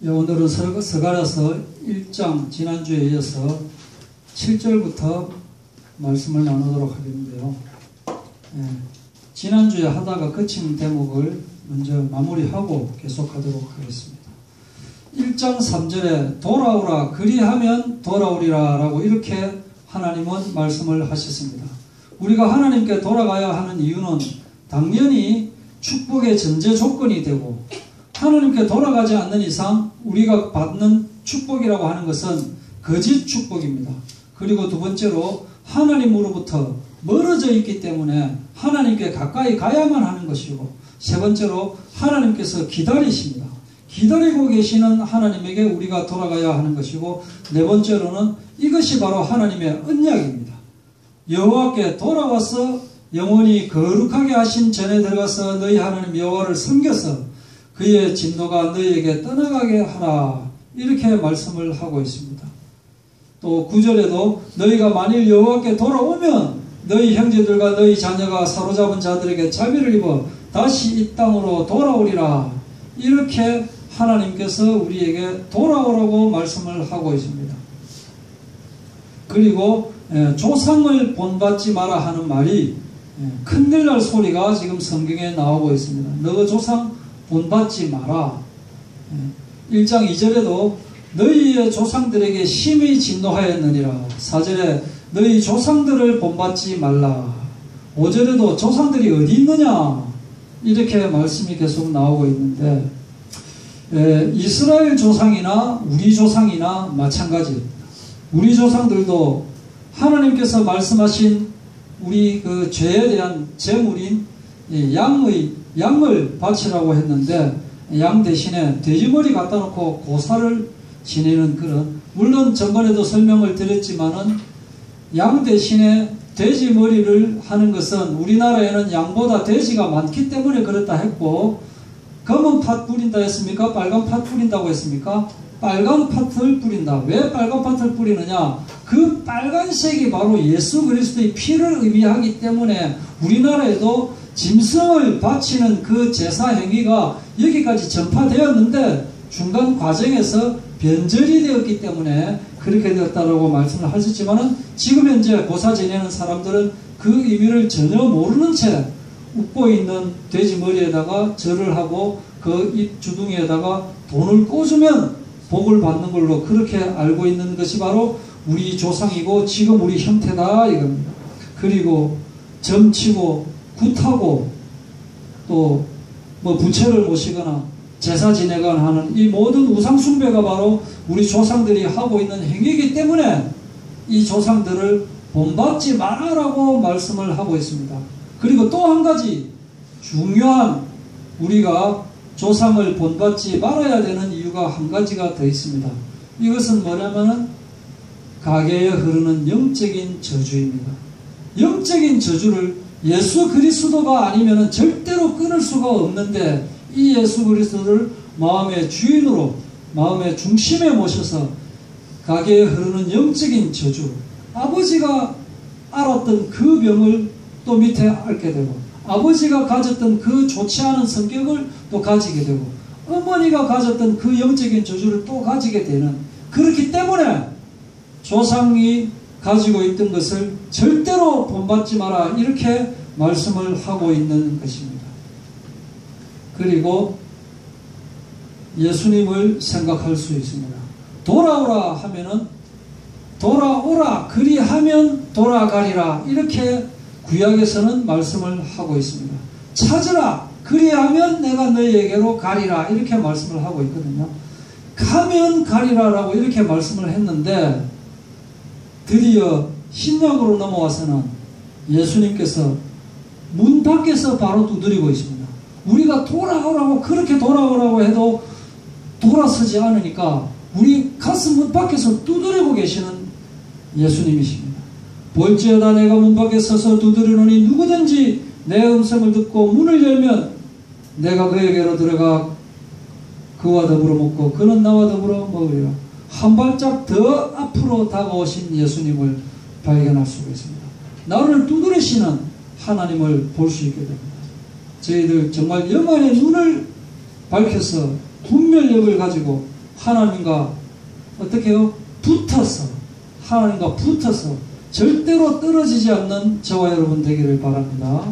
오늘은 스가랴서 1장 지난주에 이어서 7절부터 말씀을 나누도록 하겠는데요. 지난주에 하다가 그친 대목을 먼저 마무리하고 계속하도록 하겠습니다. 1장 3절에 돌아오라 그리하면 돌아오리라 라고 이렇게 하나님은 말씀을 하셨습니다. 우리가 하나님께 돌아가야 하는 이유는 당연히 축복의 전제 조건이 되고, 하나님께 돌아가지 않는 이상 우리가 받는 축복이라고 하는 것은 거짓 축복입니다. 그리고 두 번째로 하나님으로부터 멀어져 있기 때문에 하나님께 가까이 가야만 하는 것이고, 세 번째로 하나님께서 기다리십니다. 기다리고 계시는 하나님에게 우리가 돌아가야 하는 것이고, 네 번째로는 이것이 바로 하나님의 언약입니다. 여호와께 돌아와서 영원히 거룩하게 하신 전에 들어가서 너희 하나님 여호와를 섬겨서 그의 진노가 너희에게 떠나가게 하라, 이렇게 말씀을 하고 있습니다. 또 9절에도 너희가 만일 여호와께 돌아오면 너희 형제들과 너희 자녀가 사로잡은 자들에게 자비를 입어 다시 이 땅으로 돌아오리라, 이렇게 하나님께서 우리에게 돌아오라고 말씀을 하고 있습니다. 그리고 조상을 본받지 마라 하는 말이 큰일날 소리가 지금 성경에 나오고 있습니다. 너 조상 본받지 마라. 1장 2절에도 너희의 조상들에게 심히 진노하였느니라. 4절에 너희 조상들을 본받지 말라. 5절에도 조상들이 어디 있느냐, 이렇게 말씀이 계속 나오고 있는데, 이스라엘 조상이나 우리 조상이나 마찬가지입니다. 우리 조상들도 하나님께서 말씀하신 우리 그 죄에 대한 제물인 양을 바치라고 했는데, 양 대신에 돼지머리 갖다 놓고 고사를 지내는 그런, 물론 전번에도 설명을 드렸지만은 양 대신에 돼지머리를 하는 것은 우리나라에는 양보다 돼지가 많기 때문에 그렇다 했고, 검은 팥 뿌린다 했습니까? 빨간 팥 뿌린다고 했습니까? 빨간 팥을 뿌린다. 왜 빨간 팥을 뿌리느냐? 그 빨간색이 바로 예수 그리스도의 피를 의미하기 때문에 우리나라에도 짐승을 바치는 그 제사 행위가 여기까지 전파되었는데 중간 과정에서 변절이 되었기 때문에 그렇게 되었다라고 말씀을 하셨지만은, 지금 현재 고사 지내는 사람들은 그 의미를 전혀 모르는 채 웃고 있는 돼지 머리에다가 절을 하고 그 입 주둥이에다가 돈을 꽂으면 복을 받는 걸로 그렇게 알고 있는 것이 바로 우리 조상이고 지금 우리 형태다 이겁니다. 그리고 점치고 굿하고 또 뭐 부처를 모시거나 제사 지내거나 하는 이 모든 우상 숭배가 바로 우리 조상들이 하고 있는 행위이기 때문에 이 조상들을 본받지 마라라고 말씀을 하고 있습니다. 그리고 또 한 가지 중요한, 우리가 조상을 본받지 말아야 되는 이유가 한 가지가 더 있습니다. 이것은 뭐냐면은 가계에 흐르는 영적인 저주입니다. 영적인 저주를 예수 그리스도가 아니면은 절대로 끊을 수가 없는데, 이 예수 그리스도를 마음의 주인으로, 마음의 중심에 모셔서 가계에 흐르는 영적인 저주, 아버지가 알았던 그 병을 또 밑에 앓게 되고, 아버지가 가졌던 그 좋지 않은 성격을 또 가지게 되고, 어머니가 가졌던 그 영적인 저주를 또 가지게 되는, 그렇기 때문에 조상이 가지고 있던 것을 절대로 본받지 마라, 이렇게 말씀을 하고 있는 것입니다. 그리고 예수님을 생각할 수 있습니다. 돌아오라 하면은 돌아오라 그리하면 돌아가리라, 이렇게 구약에서는 말씀을 하고 있습니다. 찾으라 그리하면 내가 너희에게로 가리라, 이렇게 말씀을 하고 있거든요. 가면 가리라라고 이렇게 말씀을 했는데, 드디어 신약으로 넘어와서는 예수님께서 문 밖에서 바로 두드리고 있습니다. 우리가 돌아오라고, 그렇게 돌아오라고 해도 돌아서지 않으니까 우리 가슴 문 밖에서 두드리고 계시는 예수님이십니다. 볼지어다 내가 문 밖에 서서 두드리노니 누구든지 내 음성을 듣고 문을 열면 내가 그에게로 들어가 그와 더불어 먹고 그는 나와 더불어 먹으리라. 한 발짝 더 앞으로 다가오신 예수님을 발견할 수가 있습니다. 나를 두드리시는 하나님을 볼 수 있게 됩니다. 저희들 정말 영안의 눈을 밝혀서 분별력을 가지고 하나님과 어떻게 해요? 붙어서, 하나님과 붙어서 절대로 떨어지지 않는 저와 여러분 되기를 바랍니다.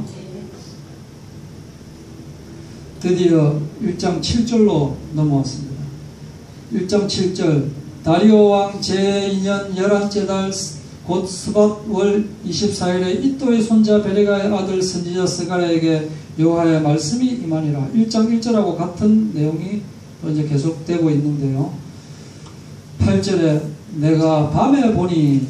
드디어 1장 7절로 넘어왔습니다. 1장 7절 다리오 왕 제2년 11째 달 곧 스밧월 24일에 이또의 손자 베레가의 아들 선지자 스가랴에게 여호와의 말씀이 임하니라. 1장 1절하고 같은 내용이 이제 계속되고 있는데요. 8절에 내가 밤에 보니,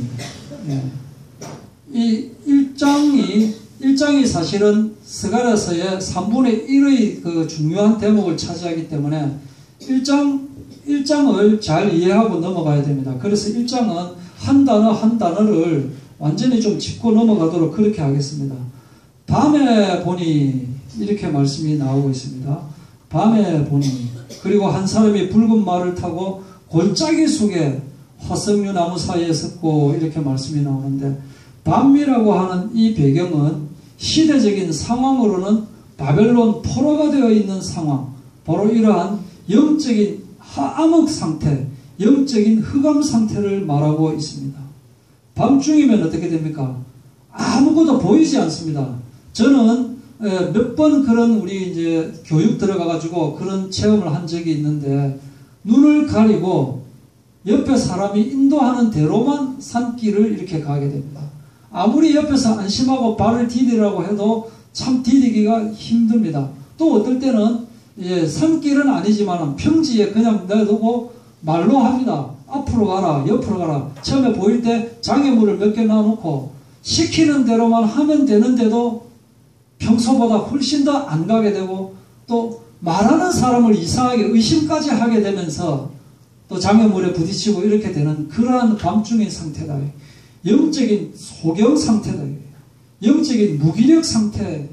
이 1장이 사실은 스가랴서의 3분의 1의 그 중요한 대목을 차지하기 때문에 1장을 잘 이해하고 넘어가야 됩니다. 그래서 1장은 한 단어 한 단어를 완전히 좀 짚고 넘어가도록 그렇게 하겠습니다. 밤에 보니 이렇게 말씀이 나오고 있습니다. 밤에 보니, 그리고 한 사람이 붉은 말을 타고 골짜기 속에 화석류 나무 사이에 섰고 이렇게 말씀이 나오는데, 밤이라고 하는 이 배경은 시대적인 상황으로는 바벨론 포로가 되어 있는 상황, 바로 이러한 영적인 암흑 상태, 영적인 흑암 상태를 말하고 있습니다. 밤중이면 어떻게 됩니까? 아무것도 보이지 않습니다. 저는 몇 번 그런 우리 이제 교육 들어가가지고 그런 체험을 한 적이 있는데, 눈을 가리고 옆에 사람이 인도하는 대로만 산길을 이렇게 가게 됩니다. 아무리 옆에서 안심하고 발을 디디라고 해도 참 디디기가 힘듭니다. 또 어떨 때는 산길은 아니지만 평지에 그냥 내두고 말로 합니다. 앞으로 가라, 옆으로 가라. 처음에 보일 때 장애물을 몇 개 놔놓고 시키는 대로만 하면 되는데도 평소보다 훨씬 더 안 가게 되고, 또 말하는 사람을 이상하게 의심까지 하게 되면서 또 장애물에 부딪히고 이렇게 되는 그러한 밤중의 상태다. 영적인 소경 상태다. 영적인 무기력 상태.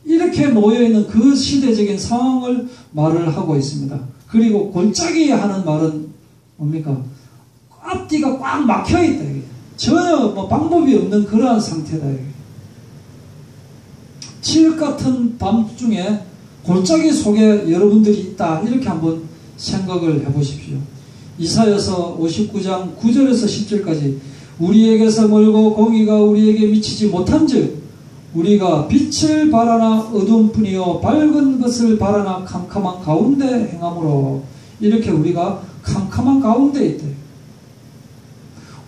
이렇게 놓여있는 그 시대적인 상황을 말을 하고 있습니다. 그리고 골짜기 하는 말은 뭡니까? 앞뒤가 꽉 막혀있다. 전혀 방법이 없는 그러한 상태다. 칠흑 같은 밤중에 골짜기 속에 여러분들이 있다. 이렇게 한번 생각을 해보십시오. 이사야서 59장 9절에서 10절까지 우리에게서 멀고 공의가 우리에게 미치지 못한즉 우리가 빛을 바라나 어두움뿐이요 밝은 것을 바라나 캄캄한 가운데 행함으로, 이렇게 우리가 캄캄한 가운데 있다.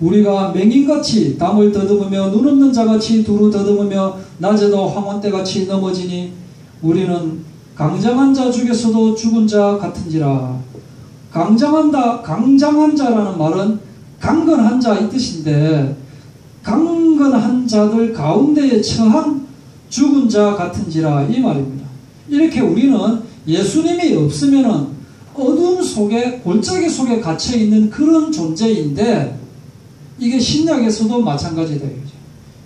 우리가 맹인같이 담을 더듬으며 눈없는 자같이 두루 더듬으며 낮에도 황혼때같이 넘어지니 우리는 강장한 자 중에서도 죽은 자 같은지라. 강장한 자라는 말은 강건한 자 이 뜻인데, 강건한 자들 가운데에 처한 죽은 자 같은지라 이 말입니다. 이렇게 우리는 예수님이 없으면은 어둠 속에, 골짜기 속에 갇혀있는 그런 존재인데, 이게 신약에서도 마찬가지다.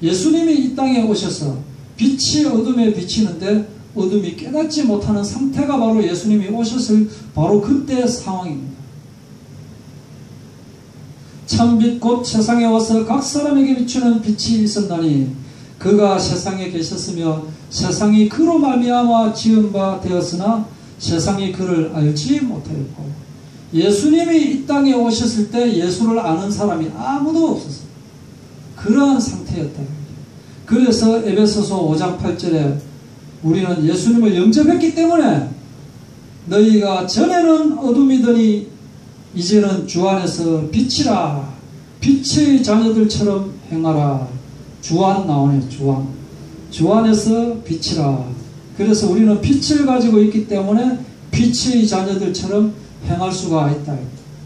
예수님이 이 땅에 오셔서 빛이 어둠에 비치는데 어둠이 깨닫지 못하는 상태가 바로 예수님이 오셨을 바로 그때 상황입니다. 참빛 곧 세상에 와서 각 사람에게 비추는 빛이 있었나니 그가 세상에 계셨으며 세상이 그로 말미암아 지은 바 되었으나 세상이 그를 알지 못하였고, 예수님이 이 땅에 오셨을 때 예수를 아는 사람이 아무도 없었어요. 그러한 상태였다. 그래서 에베소서 5장 8절에 우리는 예수님을 영접했기 때문에 너희가 전에는 어둠이더니 이제는 주 안에서 빛이라, 빛의 자녀들처럼 행하라. 주안 나오네요. 주 안에서 빛이라. 그래서 우리는 빛을 가지고 있기 때문에 빛의 자녀들처럼 행할 수가 있다.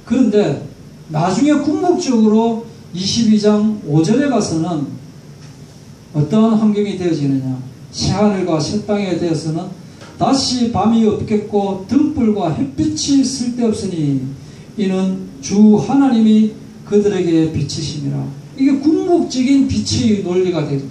그런데 나중에 궁극적으로 22장 5절에 가서는 어떤 환경이 되어지느냐. 새하늘과 새 땅에 대해서는 다시 밤이 없겠고 등불과 햇빛이 쓸데없으니 이는 주 하나님이 그들에게 비치심이라. 이게 궁극적인 빛의 논리가 됩니다.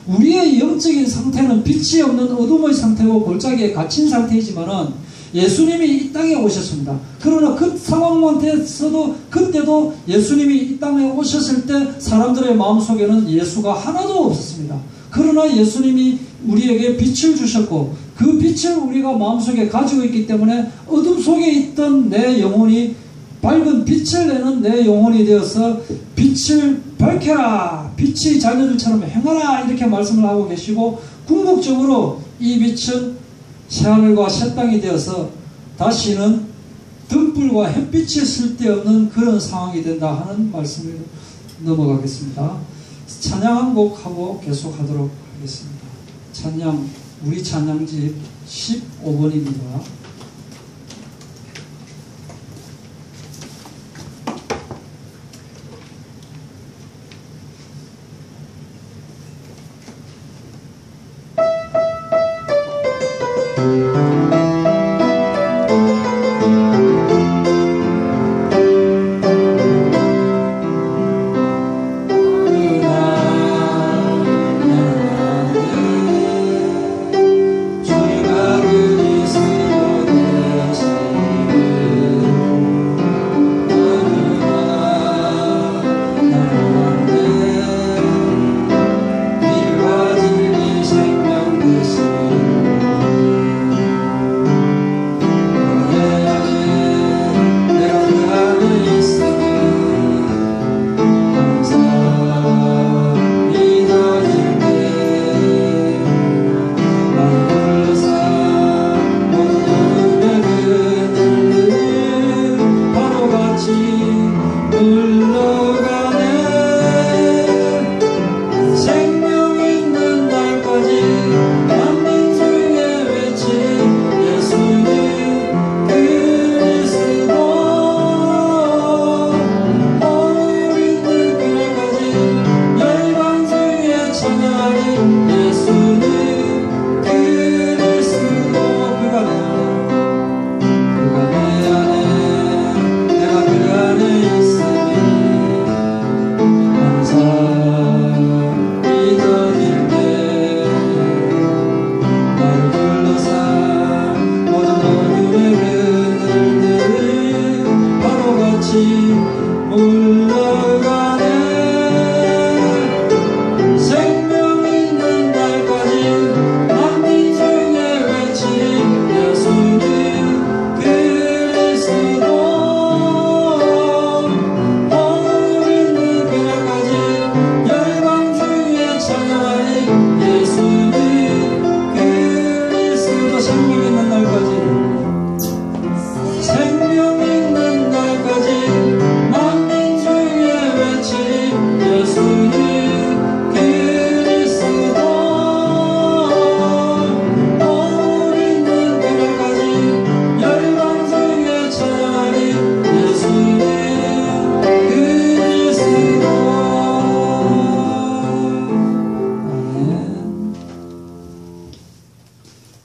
우리의 영적인 상태는 빛이 없는 어둠의 상태고 골짜기에 갇힌 상태이지만은 예수님이 이 땅에 오셨습니다. 그러나 그 상황한테서도 그때도 예수님이 이 땅에 오셨을 때 사람들의 마음속에는 예수가 하나도 없었습니다. 그러나 예수님이 우리에게 빛을 주셨고 그 빛을 우리가 마음속에 가지고 있기 때문에 어둠 속에 있던 내 영혼이 밝은 빛을 내는 내 영혼이 되어서 빛을 밝혀라, 빛의 자녀들처럼 행하라, 이렇게 말씀을 하고 계시고, 궁극적으로 이 빛은 새하늘과 새 땅이 되어서 다시는 등불과 햇빛이 쓸데없는 그런 상황이 된다 하는 말씀을 넘어가겠습니다. 찬양 한 곡 하고 계속하도록 하겠습니다. 찬양, 우리 찬양집 15번입니다.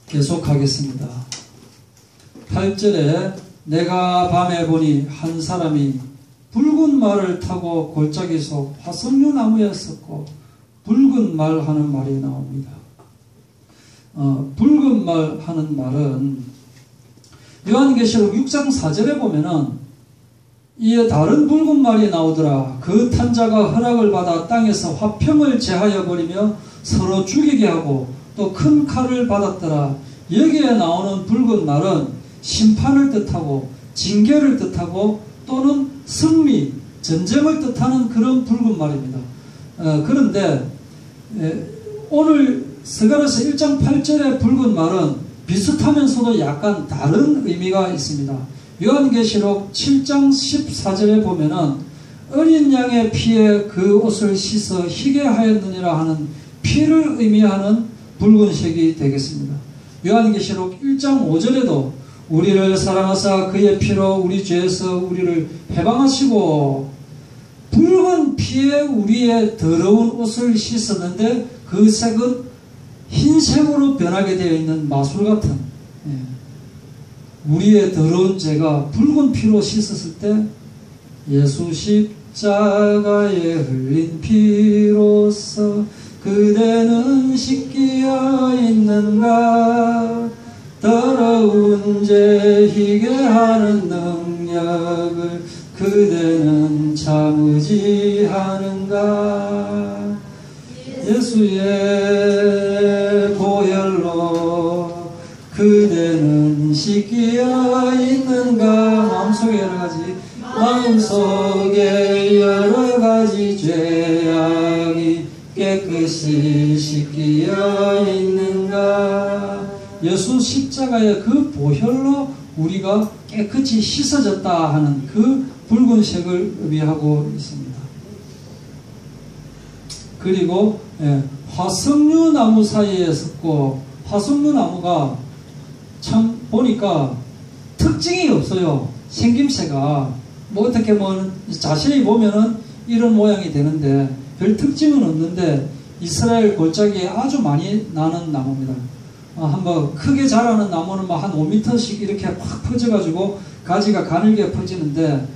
계속하겠습니다. 8절에 내가 밤에 보니 한 사람이 붉은 말을 타고 골짜기 속 화석류 나무에 섰고, 붉은 말 하는 말이 나옵니다. 붉은 말 하는 말은 요한계시록 6장 4절에 보면은 이에 다른 붉은 말이 나오더라. 그 탄 자가 허락을 받아 땅에서 화평을 제하여 버리며 서로 죽이게 하고 또 큰 칼을 받았더라. 여기에 나오는 붉은 말은 심판을 뜻하고 징계를 뜻하고 또는 승리, 전쟁을 뜻하는 그런 붉은 말입니다. 그런데 오늘 스가랴서 1장 8절의 붉은 말은 비슷하면서도 약간 다른 의미가 있습니다. 요한계시록 7장 14절에 보면은 어린 양의 피에 그 옷을 씻어 희게 하였느니라 하는 피를 의미하는 붉은색이 되겠습니다. 요한계시록 1장 5절에도 우리를 사랑하사 그의 피로 우리 죄에서 우리를 해방하시고, 붉은 피에 우리의 더러운 옷을 씻었는데 그 색은 흰색으로 변하게 되어 있는 마술 같은, 우리의 더러운 죄가 붉은 피로 씻었을 때 예수 십자가에 흘린 피로써 그대는 씻기어 있는가, 더러운 죄 희게 하는 능력을 그대는 참으지 하는가. 예수의 보혈로 그대는 씻기어 있는가. 마음속에 여러가지 마음속에 여러 가지 죄악이 깨끗이 씻기어 있는가. 예수 십자가의 그 보혈로 우리가 깨끗이 씻어졌다 하는 그 붉은색을 의미하고 있습니다. 그리고 화석류 나무 사이에 섰고, 화석류 나무가 참 보니까 특징이 없어요. 생김새가 뭐 어떻게 자세히 보면은 이런 모양이 되는데 별 특징은 없는데 이스라엘 골짜기에 아주 많이 나는 나무입니다. 한번 크게 자라는 나무는 한 5m씩 이렇게 확 퍼져가지고 가지가 가늘게 퍼지는데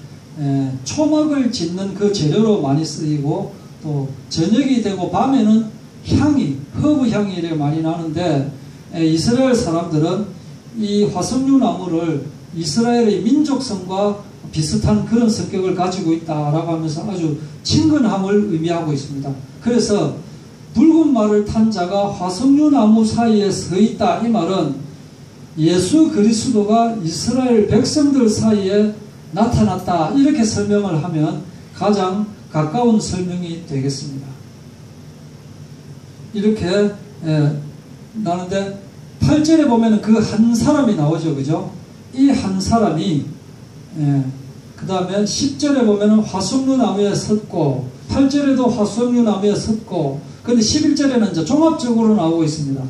초막을 짓는 그 재료로 많이 쓰이고, 또 저녁이 되고 밤에는 향이, 허브 향이 이렇게 많이 나는데, 이스라엘 사람들은 이 화석류 나무를 이스라엘의 민족성과 비슷한 그런 성격을 가지고 있다라고 하면서 아주 친근함을 의미하고 있습니다. 그래서 붉은 말을 탄 자가 화석류 나무 사이에 서 있다, 이 말은 예수 그리스도가 이스라엘 백성들 사이에 나타났다, 이렇게 설명을 하면 가장 가까운 설명이 되겠습니다. 이렇게 나는데 8절에 보면 그 한 사람이 나오죠, 그죠? 이 한 사람이 그 다음에 10절에 보면 화석류 나무에 섰고, 8절에도 화석류 나무에 섰고, 근데 11절에는 이제 종합적으로 나오고 있습니다.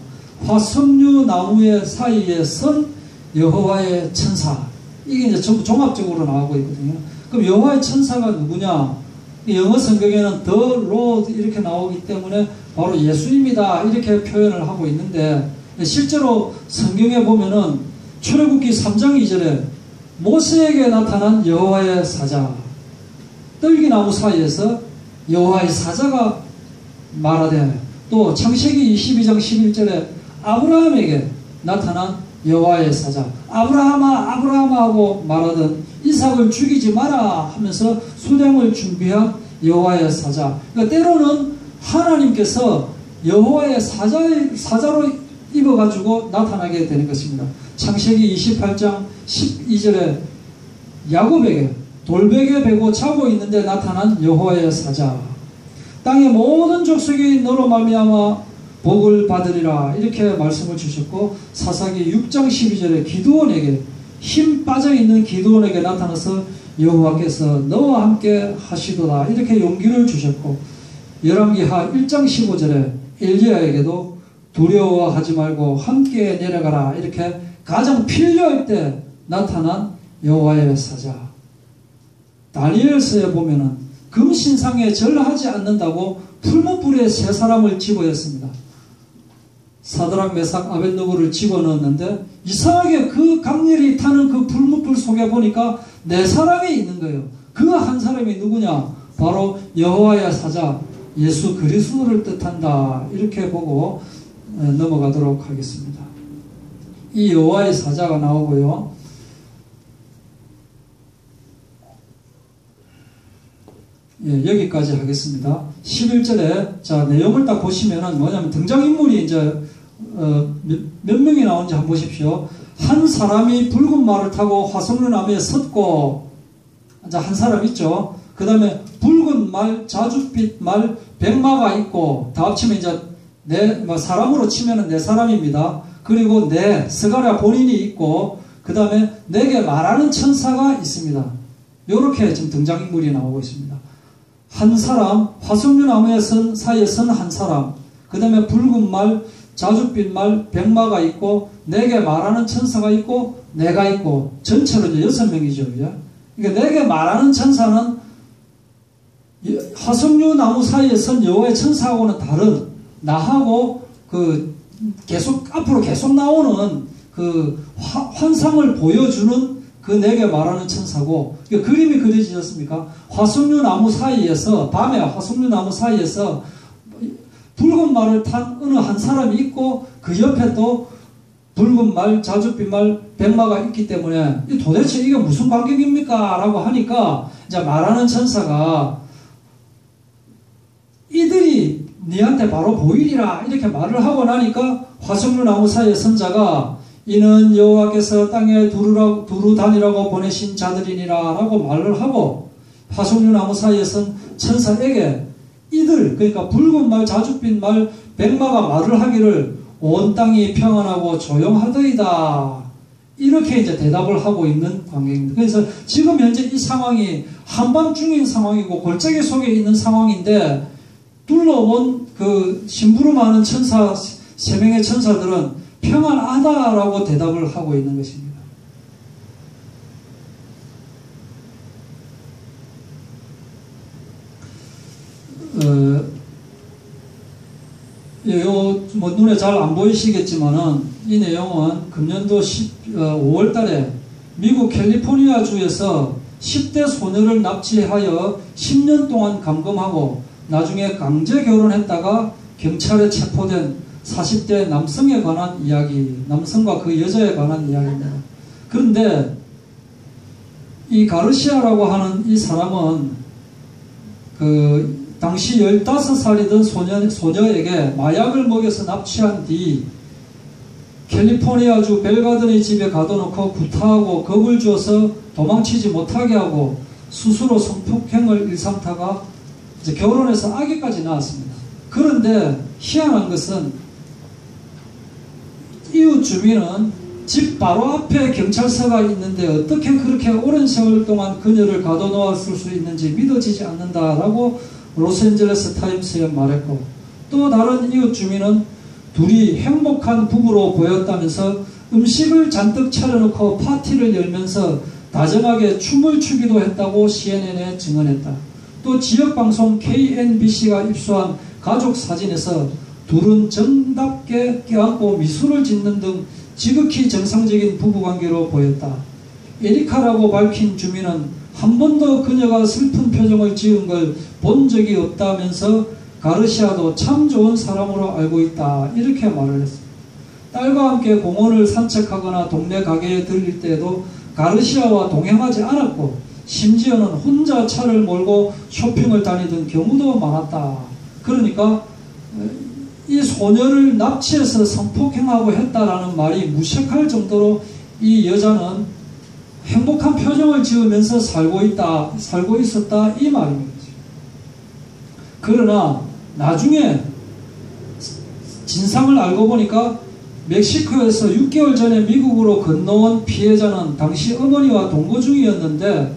화석류 나무의 사이에 선 여호와의 천사. 이게 이제 전부 종합적으로 나오고 있거든요. 그럼 여호와의 천사가 누구냐? 영어 성경에는 the Lord 이렇게 나오기 때문에 바로 예수입니다, 이렇게 표현을 하고 있는데, 실제로 성경에 보면은 출애굽기 3장 2절에 모세에게 나타난 여호와의 사자, 떨기나무 사이에서 여호와의 사자가 말하되, 또 창세기 22장 11절에 아브라함에게 나타난 여호와의 사자, 아브라함아 아브라함아 하고 말하던 이삭을 죽이지 마라 하면서 수량을 준비한 여호와의 사자. 그러니까 때로는 하나님께서 여호와의 사자로 입어가지고 나타나게 되는 것입니다. 창세기 28장 12절에 야곱에게 돌베개 베고 자고 있는데 나타난 여호와의 사자. 땅의 모든 족속이 너로 말미암아 복을 받으리라, 이렇게 말씀을 주셨고, 사사기 6장 12절에 기드온에게, 힘 빠져있는 기드온에게 나타나서 여호와께서 너와 함께 하시도다, 이렇게 용기를 주셨고, 열왕기하 1장 15절에 엘리야에게도 두려워하지 말고 함께 내려가라, 이렇게 가장 필요할 때 나타난 여호와의 사자. 다니엘서에 보면은 금신상에 절하지 않는다고 풀무불에 세 사람을 집어였습니다. 사드락 메삭 아벳느고를 집어넣었는데 이상하게 그 강렬히 타는 그 풀무불 속에 보니까 네 사람이 있는 거예요. 그 한 사람이 누구냐? 바로 여호와의 사자 예수 그리스도를 뜻한다, 이렇게 보고 넘어가도록 하겠습니다. 이 여호와의 사자가 나오고요. 여기까지 하겠습니다. 11절에 자 내용을 딱 보시면은 뭐냐면 등장인물이 이제 몇 명이 나오는지 한번 보십시오. 한 사람이 붉은 말을 타고 화석류 나무에 섰고, 이제 한 사람 있죠. 그 다음에 붉은 말, 자줏빛 말, 백마가 있고, 다 합치면 이제 사람으로 치면은 네 사람입니다. 그리고 스가랴 본인이 있고, 그 다음에 내게 말하는 천사가 있습니다. 요렇게 지금 등장인물이 나오고 있습니다. 한 사람, 화석류 나무에 사이에 선 한 사람, 그 다음에 붉은 말, 자줏빛 말, 백마가 있고, 내게 말하는 천사가 있고, 내가 있고, 전체로 이제 6명이죠. 그러니까 내게 말하는 천사는 화석류 나무 사이에 선 여호와의 천사하고는 다른, 나하고 앞으로 계속 나오는 그 환상을 보여주는 그 내게 말하는 천사고, 그림이 그려지지 않습니까? 화석류 나무 사이에서, 밤에 화석류 나무 사이에서 붉은 말을 탄 어느 한 사람이 있고, 그 옆에 또 붉은 말, 자줏빛 말, 백마가 있기 때문에 도대체 이게 무슨 관계입니까? 라고 하니까 이제 말하는 천사가 이들이 니한테 바로 보이리라, 이렇게 말을 하고 나니까 화석류 나무 사이에 선 자가 이는 여호와께서 땅에 두루 다니라고 보내신 자들이니라 라고 말을 하고, 파송류 나무 사이에 선 천사에게 이들, 그러니까 붉은 말, 자줏빛 말, 백마가 말을 하기를 온 땅이 평안하고 조용하더이다, 이렇게 이제 대답을 하고 있는 관계입니다. 그래서 지금 현재 이 상황이 한밤중인 상황이고 골짜기 속에 있는 상황인데, 둘러본 그 심부름하는 천사, 세 명의 천사들은 평안하다라고 대답을 하고 있는 것입니다. 눈에 잘 안 보이시겠지만은 이 내용은 금년도 5월 달에 미국 캘리포니아 주에서 10대 소녀를 납치하여 10년 동안 감금하고 나중에 강제 결혼했다가 경찰에 체포된 40대 남성에 관한 이야기, 남성과 그 여자에 관한 이야기입니다. 그런데 이 가르시아라고 하는 이 사람은 당시 15살이던 소녀에게 마약을 먹여서 납치한 뒤 캘리포니아주 벨가든의 집에 가둬놓고 구타하고 겁을 주어서 도망치지 못하게 하고 스스로 성폭행을 일삼다가 이제 결혼해서 아기까지 낳았습니다. 그런데 희한한 것은 이웃 주민은 집 바로 앞에 경찰서가 있는데 어떻게 그렇게 오랜 세월 동안 그녀를 가둬놓았을 수 있는지 믿어지지 않는다라고 로스앤젤레스 타임스에 말했고, 또 다른 이웃 주민은 둘이 행복한 부부로 보였다면서 음식을 잔뜩 차려놓고 파티를 열면서 다정하게 춤을 추기도 했다고 CNN에 증언했다. 또 지역방송 KNBC가 입수한 가족 사진에서 둘은 정답게 껴안고 미소를 짓는 등 지극히 정상적인 부부관계로 보였다. 에리카라고 밝힌 주민은 한 번도 그녀가 슬픈 표정을 지은 걸 본 적이 없다면서 가르시아도 참 좋은 사람으로 알고 있다, 이렇게 말을 했습니다. 딸과 함께 공원을 산책하거나 동네 가게에 들릴 때에도 가르시아와 동행하지 않았고 심지어는 혼자 차를 몰고 쇼핑을 다니던 경우도 많았다. 그러니까 이 소녀를 납치해서 성폭행하고 했다라는 말이 무색할 정도로 이 여자는 행복한 표정을 지으면서 살고 있었다, 이 말입니다. 그러나 나중에 진상을 알고 보니까 멕시코에서 6개월 전에 미국으로 건너온 피해자는 당시 어머니와 동거 중이었는데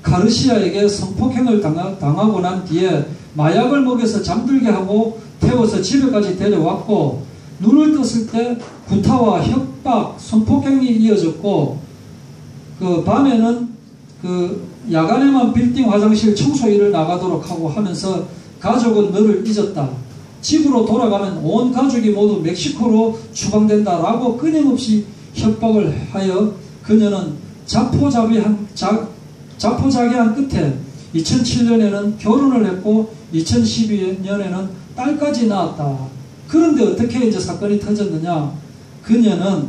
가르시아에게 성폭행을 당하고 난 뒤에 마약을 먹여서 잠들게 하고 태워서 집에까지 데려왔고, 눈을 떴을 때 구타와 협박, 성폭행이 이어졌고, 밤에는 야간에만 빌딩 화장실 청소 일을 나가도록 하고 하면서 가족은 너를 잊었다, 집으로 돌아가면 온 가족이 모두 멕시코로 추방된다라고 끊임없이 협박을 하여 그녀는 자포자기한 끝에 2007년에는 결혼을 했고 2012년에는 딸까지 낳았다. 그런데 어떻게 이제 사건이 터졌느냐? 그녀는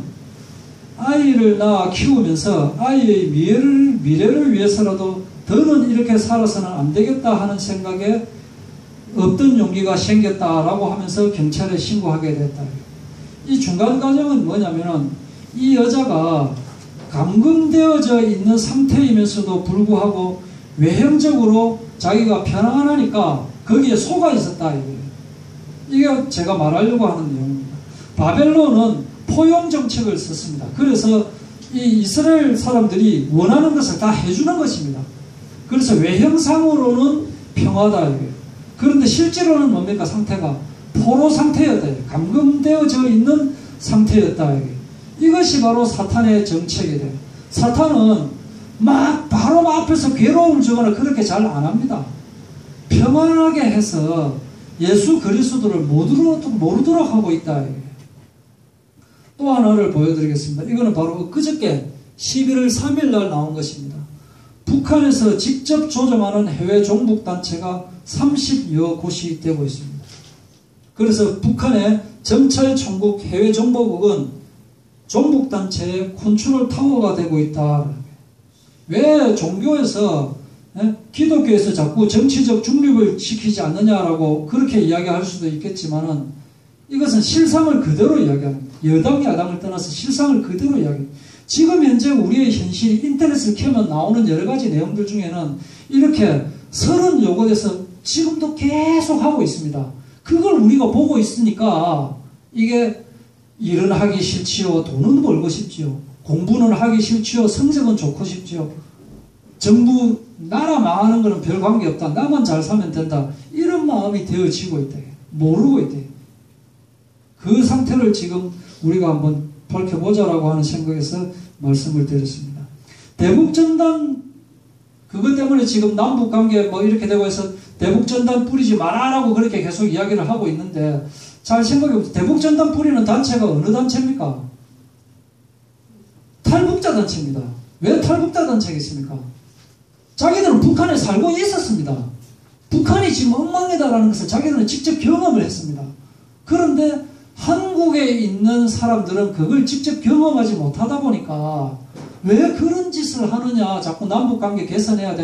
아이를 낳아 키우면서 아이의 미래를 위해서라도 더는 이렇게 살아서는 안 되겠다 하는 생각에 없던 용기가 생겼다라고 하면서 경찰에 신고하게 됐다. 이 중간 과정은 뭐냐면은 이 여자가 감금되어져 있는 상태이면서도 불구하고 외형적으로 자기가 편안하니까 거기에 속아 있었다, 이게 제가 말하려고 하는 내용입니다. 바벨론은 포용 정책을 썼습니다. 그래서 이 이스라엘 사람들이 원하는 것을 다 해주는 것입니다. 그래서 외형상으로는 평화다, 이게. 그런데 실제로는 뭡니까? 상태가 포로 상태였다, 감금되어져 있는 상태였다, 이게. 이것이 바로 사탄의 정책이 돼요. 사탄은 막 바로 앞에서 괴로움을 주거나 그렇게 잘 안 합니다. 평안하게 해서 예수 그리스도를 모르도록 하고 있다. 또 하나를 보여드리겠습니다. 이거는 바로 그저께 11월 3일 날 나온 것입니다. 북한에서 직접 조정하는 해외 종북단체가 30여 곳이 되고 있습니다. 그래서 북한의 정찰총국 해외 정보국은 종북단체의 컨트롤 타워가 되고 있다. 왜 종교에서, 기독교에서 자꾸 정치적 중립을 지키지 않느냐라고 그렇게 이야기할 수도 있겠지만은 이것은 실상을 그대로 이야기합니다. 여당 야당을 떠나서 실상을 그대로 이야기. 지금 현재 우리의 현실이 인터넷을 켜면 나오는 여러 가지 내용들 중에는 이렇게 서른 요것에서 지금도 계속 하고 있습니다. 그걸 우리가 보고 있으니까 이게 일은 하기 싫지요, 돈은 벌고 싶지요, 공부는 하기 싫지요, 성적은 좋고 싶지요, 정부 나라 망하는 거는 별 관계없다, 나만 잘 살면 된다, 이런 마음이 되어지고 있다. 모르고 있다. 그 상태를 지금 우리가 한번 밝혀보자라고 하는 생각에서 말씀을 드렸습니다. 대북전단 그것 때문에 지금 남북관계 뭐 이렇게 되고 해서 대북전단 뿌리지 마라라고 그렇게 계속 이야기를 하고 있는데, 잘 생각해보세요. 대북전단 뿌리는 단체가 어느 단체입니까? 탈북자 단체입니다. 왜 탈북자 단체겠습니까? 자기들은 북한에 살고 있었습니다. 북한이 지금 엉망이다라는 것을 자기들은 직접 경험을 했습니다. 그런데 한국에 있는 사람들은 그걸 직접 경험하지 못하다 보니까 왜 그런 짓을 하느냐, 자꾸 남북관계 개선해야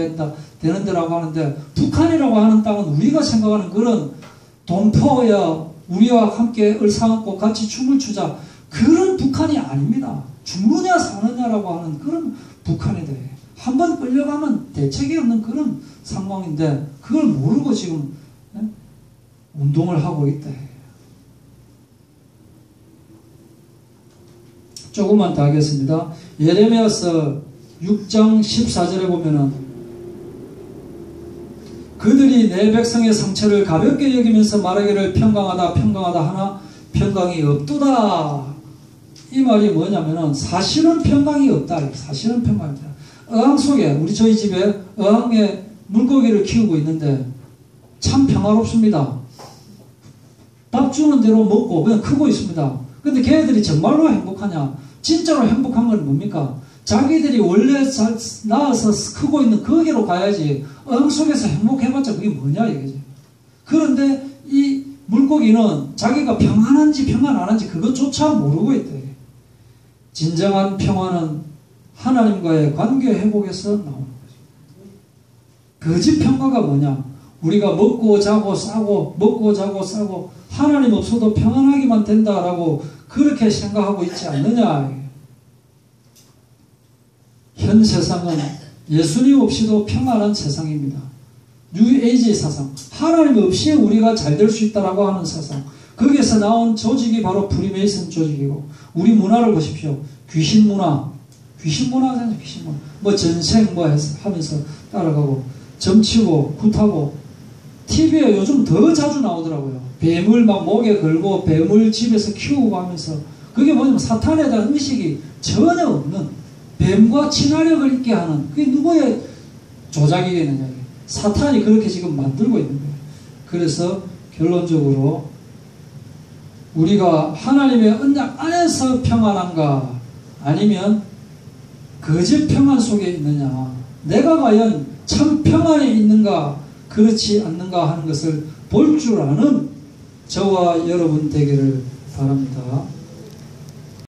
되는데라고 하는데, 북한이라고 하는 땅은 우리가 생각하는 그런 동포야 우리와 함께 얼싸안고 같이 춤을 추자 그런 북한이 아닙니다. 죽느냐 사느냐라고 하는 그런 북한이 돼. 한번 끌려가면 대책이 없는 그런 상황인데 그걸 모르고 지금 운동을 하고 있다. 조금만 더 하겠습니다. 예레미야서 6장 14절에 보면은 그들이 내 백성의 상처를 가볍게 여기면서 말하기를 평강하다 평강하다 하나 평강이 없도다. 이 말이 뭐냐면은 사실은 평강이 없다. 사실은 평강이 없다. 어항 속에, 우리 저희 집에 어항에 물고기를 키우고 있는데 참 평화롭습니다. 밥 주는 대로 먹고 그냥 크고 있습니다. 근데 걔네들이 정말로 행복하냐? 진짜로 행복한 건 뭡니까? 자기들이 원래 낳아서 크고 있는 거기로 가야지 어항 속에서 행복해봤자 그게 뭐냐 이거지. 그런데 이 물고기는 자기가 평안한지 평안 안 한지 그것조차 모르고 있대. 진정한 평화는 하나님과의 관계 회복에서 나오는 거죠. 거짓 평화가 뭐냐? 우리가 먹고 자고 싸고 먹고 자고 싸고 하나님 없어도 평안하기만 된다라고 그렇게 생각하고 있지 않느냐. 현 세상은 예수님 없이도 평안한 세상입니다. 뉴에이지 사상, 하나님 없이 우리가 잘 될 수 있다라고 하는 사상, 거기에서 나온 조직이 바로 프리메이슨 조직이고, 우리 문화를 보십시오. 귀신 문화 하잖아요. 귀신 문화. 뭐 전생 뭐 하면서 따라가고 점치고 굿하고, TV에 요즘 더 자주 나오더라고요. 뱀을 막 목에 걸고 뱀을 집에서 키우고 하면서, 그게 뭐냐면 사탄에 대한 의식이 전혀 없는, 뱀과 친화력을 있게 하는, 그게 누구의 조작이겠느냐. 사탄이 그렇게 지금 만들고 있는 거예요. 그래서 결론적으로 우리가 하나님의 언약 안에서 평안한가, 아니면 거짓 평안 속에 있느냐, 내가 과연 참 평안에 있는가 그렇지 않는가 하는 것을 볼 줄 아는 저와 여러분 되기를 바랍니다.